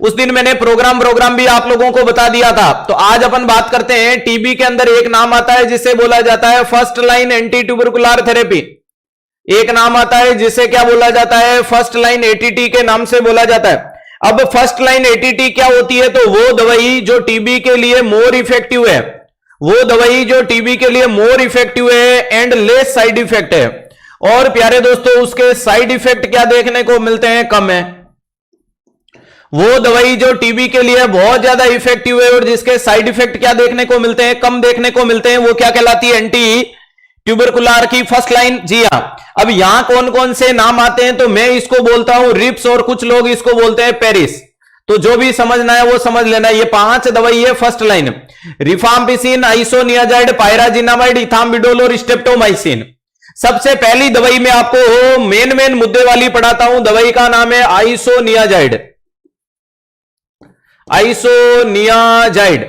उस दिन मैंने प्रोग्राम भी आप लोगों को बता दिया था। तो आज अपन बात करते हैं टीबी के अंदर एक नाम आता है जिसे बोला जाता है first line anti tubercular therapy. एक नाम आता है जिसे क्या बोला जाता है, फर्स्ट लाइन एटीटी के नाम से बोला जाता है। अब फर्स्ट लाइन एटीटी क्या होती है, तो वो दवाई जो टीबी के लिए मोर इफेक्टिव है, वो दवाई जो टीबी के लिए मोर इफेक्टिव है एंड लेस साइड इफेक्ट है। और प्यारे दोस्तों उसके साइड इफेक्ट क्या देखने को मिलते हैं, कम है। वो दवाई जो टीबी के लिए बहुत ज्यादा इफेक्टिव है और जिसके साइड इफेक्ट क्या देखने को मिलते हैं, कम देखने को मिलते हैं, वो क्या कहलाती है, एंटी ट्यूबरकुलर की फर्स्ट लाइन। जी हां। अब यहां कौन कौन से नाम आते हैं, तो मैं इसको बोलता हूं रिप्स और कुछ लोग इसको बोलते हैं पेरिस। तो जो भी समझना है वो समझ लेना। ये 5 दवाई है first line, rifampicin, isoniazid, pyrazinamide, ethambutol और स्टेप्टोमाइसिन। सबसे पहली दवाई में आपको मेन मुद्दे वाली पढ़ाता हूं, दवाई का नाम है आइसोनियाजाइड। आइसोनियाजाइड।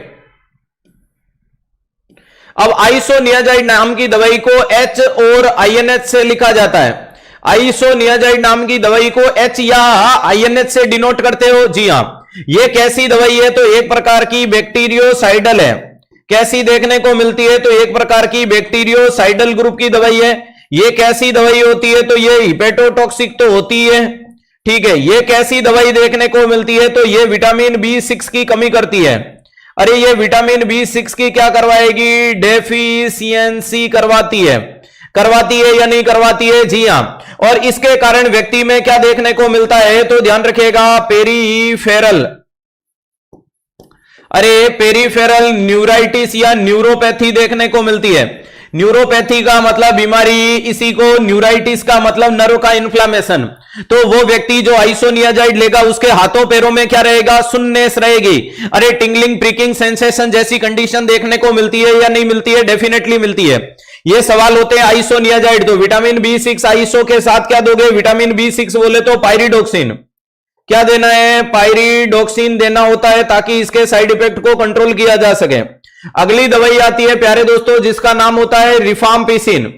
अब आइसोनियाजाइड नाम की दवाई को H और INH से लिखा जाता है। आइसोनियाजाइड नाम की दवाई को H या INH से डिनोट करते हो। जी हां। ये कैसी दवाई है, तो एक प्रकार की बैक्टीरियोसाइडल है। कैसी देखने को मिलती है, तो एक प्रकार की बैक्टीरियोसाइडल ग्रुप की दवाई है। ये कैसी दवाई होती है, तो ये हिपेटोटॉक्सिक तो होती है, ठीक है। ये कैसी दवाई देखने को मिलती है, तो ये विटामिन B6 की कमी करती है। अरे ये विटामिन B6 की क्या करवाएगी, डेफिशिएंसी करवाती है या नहीं करवाती है। जी हां। और इसके कारण व्यक्ति में क्या देखने को मिलता है, तो ध्यान रखिएगा, पेरीफेरल, अरे पेरीफेरल न्यूराइटिस या न्यूरोपैथी देखने को मिलती है। न्यूरोपैथी का मतलब बीमारी, इसी को न्यूराइटिस का मतलब नर्व का इन्फ्लामेशन। तो वो व्यक्ति जो आइसोनियाजाइड लेगा उसके हाथों पैरों में क्या रहेगा, सुन्नेस रहेगी। अरे टिंगलिंग प्रिकिंग सेंसेशन जैसी कंडीशन देखने को मिलती है या नहीं मिलती है, डेफिनेटली मिलती है। ये सवाल होते हैं आइसोनियाजाइड, तो विटामिन B6 आइसो के साथ क्या दोगे, विटामिन B6 बोले तो पायरिडोक्सिन। क्या देना है, पायरिडोक्सिन देना होता है ताकि इसके साइड इफेक्ट को कंट्रोल किया जा सके। अगली दवाई आती है प्यारे दोस्तों जिसका नाम होता है रिफाम्पिसिन।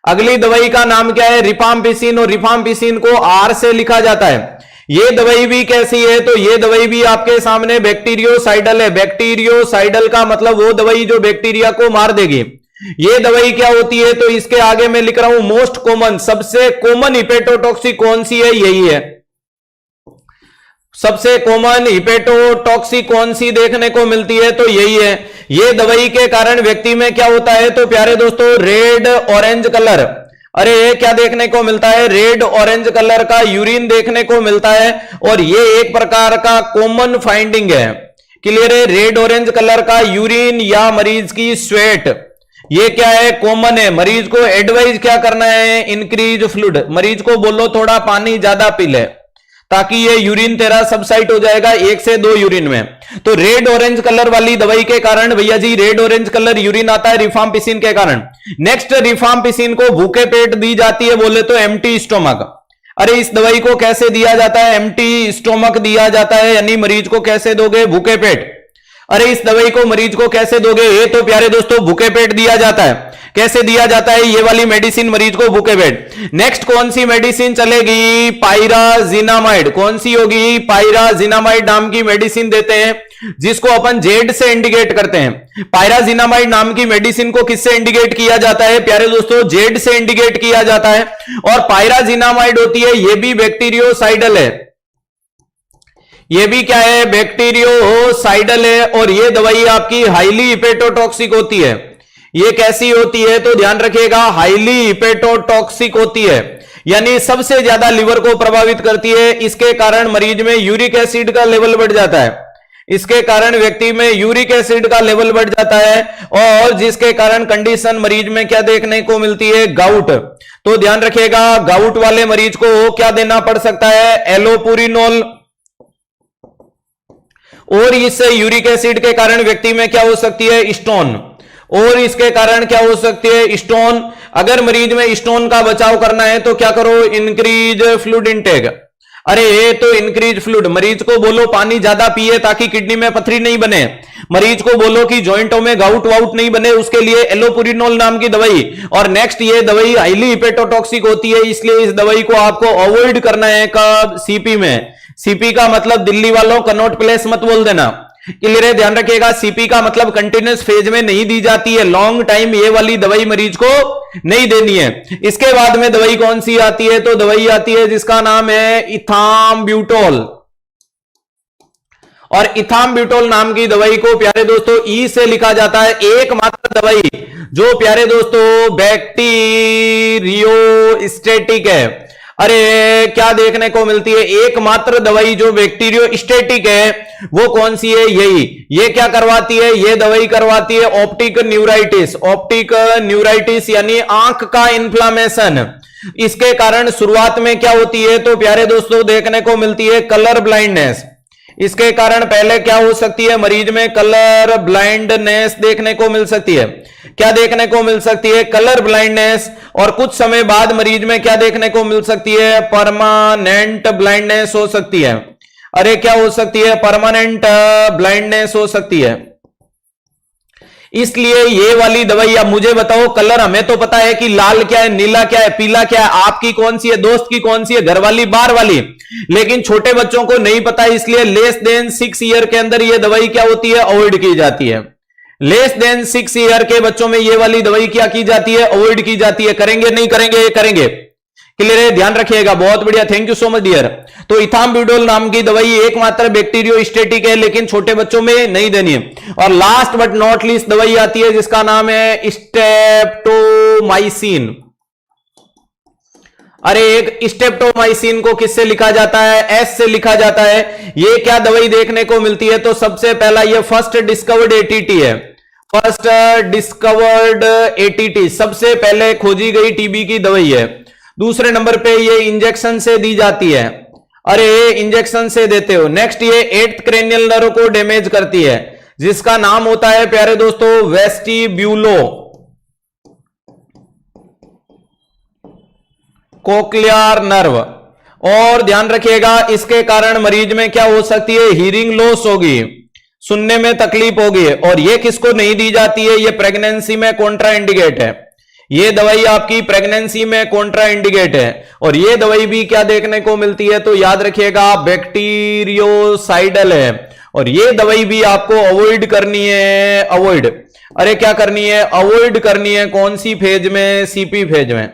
अगली दवाई का नाम क्या है, रिफाम्पिसिन, और रिफाम्पिसिन को R से लिखा जाता है। ये दवाई भी कैसी है, तो ये दवाई भी आपके सामने बैक्टीरियोसाइडल है। बैक्टीरियोसाइडल का मतलब वो दवाई जो बैक्टीरिया को मार देगी। ये दवाई क्या होती है, तो इसके आगे मैं लिख रहा हूं मोस्ट कॉमन, सबसे कॉमन हिपेटोटॉक्सिक कौन सी है, यही है। सबसे कॉमन हिपेटोटॉक्सिक कौन सी देखने को मिलती है, तो यही है। ये दवाई के कारण व्यक्ति में क्या होता है, तो प्यारे दोस्तों रेड ऑरेंज कलर, अरे ये क्या देखने को मिलता है, रेड ऑरेंज कलर का यूरिन देखने को मिलता है। और ये एक प्रकार का कॉमन फाइंडिंग है, क्लियर है। रेड ऑरेंज कलर का यूरिन या मरीज की स्वेट, ये क्या है, कॉमन है। मरीज को एडवाइज क्या करना है, इंक्रीज फ्लूइड, मरीज को बोलो थोड़ा पानी ज्यादा पी ले ताकि ये यूरिन तेरा सबसाइड हो जाएगा 1 से 2 यूरिन में। तो रेड ऑरेंज कलर वाली दवाई के कारण भैया जी रेड ऑरेंज कलर यूरिन आता है रिफाम्पिसिन के कारण। नेक्स्ट, रिफाम्पिसिन को भूखे पेट दी जाती है बोले तो एम्प्टी स्टोमक। अरे इस दवाई को कैसे दिया जाता है, एम्प्टी स्टोमक दिया जाता है, यानी मरीज को कैसे दोगे, भूखे पेट। अरे इस दवाई को मरीज को कैसे दोगे, ये तो प्यारे दोस्तों भूखे पेट दिया जाता है। कैसे दिया जाता है, ये वाली मेडिसिन मरीज को भूखे पेट। नेक्स्ट कौन सी मेडिसिन चलेगी, पायराजिनामाइड। कौन सी होगी, पायराजिनामाइड नाम की मेडिसिन देते हैं जिसको अपन जेड से इंडिकेट करते हैं। पायराजिनामाइड नाम की मेडिसिन को किससे इंडिकेट किया जाता है प्यारे दोस्तों, जेड से इंडिकेट किया जाता है। और पायराजिनामाइड होती है, ये भी बैक्टीरियोसाइडल है, ये भी क्या है, बैक्टीरियोसाइडल है। और ये दवाई आपकी हाईली हिपेटोटॉक्सिक होती है। ये कैसी होती है, तो ध्यान रखिएगा, हाईली हिपेटोटॉक्सिक होती है, यानी सबसे ज्यादा लिवर को प्रभावित करती है। इसके कारण मरीज में यूरिक एसिड का लेवल बढ़ जाता है। इसके कारण व्यक्ति में यूरिक एसिड का लेवल बढ़ जाता है, और जिसके कारण कंडीशन मरीज में क्या देखने को मिलती है, गाउट। तो ध्यान रखिएगा, गाउट वाले मरीज को क्या देना पड़ सकता है, एलोपुरिनोल। और इससे यूरिक एसिड के कारण व्यक्ति में क्या हो सकती है, स्टोन। और इसके कारण क्या हो सकती है, स्टोन। अगर मरीज में स्टोन का बचाव करना है तो क्या करो, इंक्रीज फ्लूइड इनटेक। अरे ये तो इंक्रीज फ्लूइड, मरीज को बोलो पानी ज्यादा पिए ताकि किडनी में पथरी नहीं बने। मरीज को बोलो कि जॉइंटों में गाउट वाउट नहीं बने, उसके लिए एलोपुरिनोल नाम की दवाई। और नेक्स्ट, ये दवाई हाईली हिपेटोटॉक्सिक होती है, इसलिए इस दवाई को आपको अवॉइड करना है कब, सीपी में। सीपी का मतलब दिल्ली वालों कनॉट प्लेस मत बोल देना, क्लियर है, ध्यान रखिएगा। सीपी का मतलब कंटिन्यूस फेज में नहीं दी जाती है, लॉन्ग टाइम ये वाली दवाई मरीज को नहीं देनी है। इसके बाद में दवाई कौन सी आती है, तो दवाई आती है जिसका नाम है इथाम्ब्यूटोल। और इथाम्ब्यूटोल नाम की दवाई को प्यारे दोस्तों ई से लिखा जाता है। एकमात्र दवाई जो प्यारे दोस्तों बैक्टीरियोस्टेटिक है। अरे क्या देखने को मिलती है, एकमात्र दवाई जो बैक्टीरियोस्टेटिक है वो कौन सी है, यही। ये क्या करवाती है, ये दवाई करवाती है ऑप्टिक न्यूराइटिस। ऑप्टिक न्यूराइटिस यानी आंख का इन्फ्लामेशन। इसके कारण शुरुआत में क्या होती है, तो प्यारे दोस्तों देखने को मिलती है कलर ब्लाइंडनेस। इसके कारण पहले क्या हो सकती है, मरीज में कलर ब्लाइंडनेस देखने को मिल सकती है। क्या देखने को मिल सकती है, कलर ब्लाइंडनेस। और कुछ समय बाद मरीज में क्या देखने को मिल सकती है, परमानेंट ब्लाइंडनेस हो सकती है। अरे क्या हो सकती है, परमानेंट ब्लाइंडनेस हो सकती है। इसलिए ये वाली दवाई, अब मुझे बताओ, कलर हमें तो पता है कि लाल क्या है, नीला क्या है, पीला क्या है, आपकी कौन सी है, दोस्त की कौन सी है, घर वाली, बाहर वाली, लेकिन छोटे बच्चों को नहीं पता। इसलिए लेस देन 6 ईयर के अंदर ये दवाई क्या होती है, अवॉइड की जाती है। लेस देन 6 ईयर के बच्चों में ये वाली दवाई क्या की जाती है, अवॉइड की जाती है। करेंगे नहीं करेंगे, करेंगे, क्लियर है, ध्यान रखिएगा, बहुत बढ़िया, thank you so much dear. तो इथाम्ब्यूटोल नाम की दवाई एकमात्र बैक्टीरियोस्टेटिक है, लेकिन छोटे बच्चों में नहीं देनी है। और लास्ट बट नॉट लीस्ट दवाई आती है जिसका नाम है स्ट्रेप्टोमाइसिन। अरे एक स्ट्रेप्टोमाइसिन को किससे लिखा जाता है, एस से लिखा जाता है। ये क्या दवाई देखने को मिलती है, तो सबसे पहला ये फर्स्ट डिस्कवर्ड एटीटी है। फर्स्ट डिस्कवर्ड एटीटी, सबसे पहले खोजी गई टीबी की दवाई है। दूसरे नंबर पे ये इंजेक्शन से दी जाती है। अरे इंजेक्शन से देते हो। नेक्स्ट ये 8th क्रेनियल नर्व को डैमेज करती है, जिसका नाम होता है प्यारे दोस्तों वेस्टिब्यूलो कोक्लियर नर्व। और ध्यान रखिएगा, इसके कारण मरीज में क्या हो सकती है, हियरिंग लॉस होगी, सुनने में तकलीफ होगी। और ये किसको नहीं दी जाती है, ये प्रेगनेंसी में कॉन्ट्रा इंडिकेट है। ये दवाई आपकी प्रेगनेंसी में कॉन्ट्रा इंडिकेट है। और ये दवाई भी क्या देखने को मिलती है, तो याद रखिएगा बैक्टीरियोसाइडल है। और ये दवाई भी आपको अवॉइड करनी है, अवॉइड। अरे क्या करनी है, अवॉइड करनी है, कौन सी फेज में, सीपी फेज में।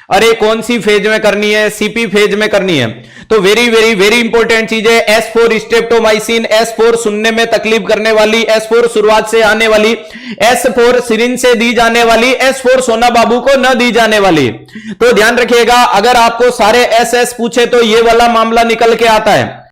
अरे कौन सी फेज में करनी है, सीपी फेज में करनी है। तो वेरी वेरी वेरी इंपॉर्टेंट चीज है S4 स्ट्रेप्टोमाइसिन। S4 सुनने में तकलीफ करने वाली, S4 शुरुआत से आने वाली, S4 सिरिंज से दी जाने वाली, S4 सोना बाबू को न दी जाने वाली। तो ध्यान रखिएगा, अगर आपको सारे SS पूछे तो ये वाला मामला निकल के आता है।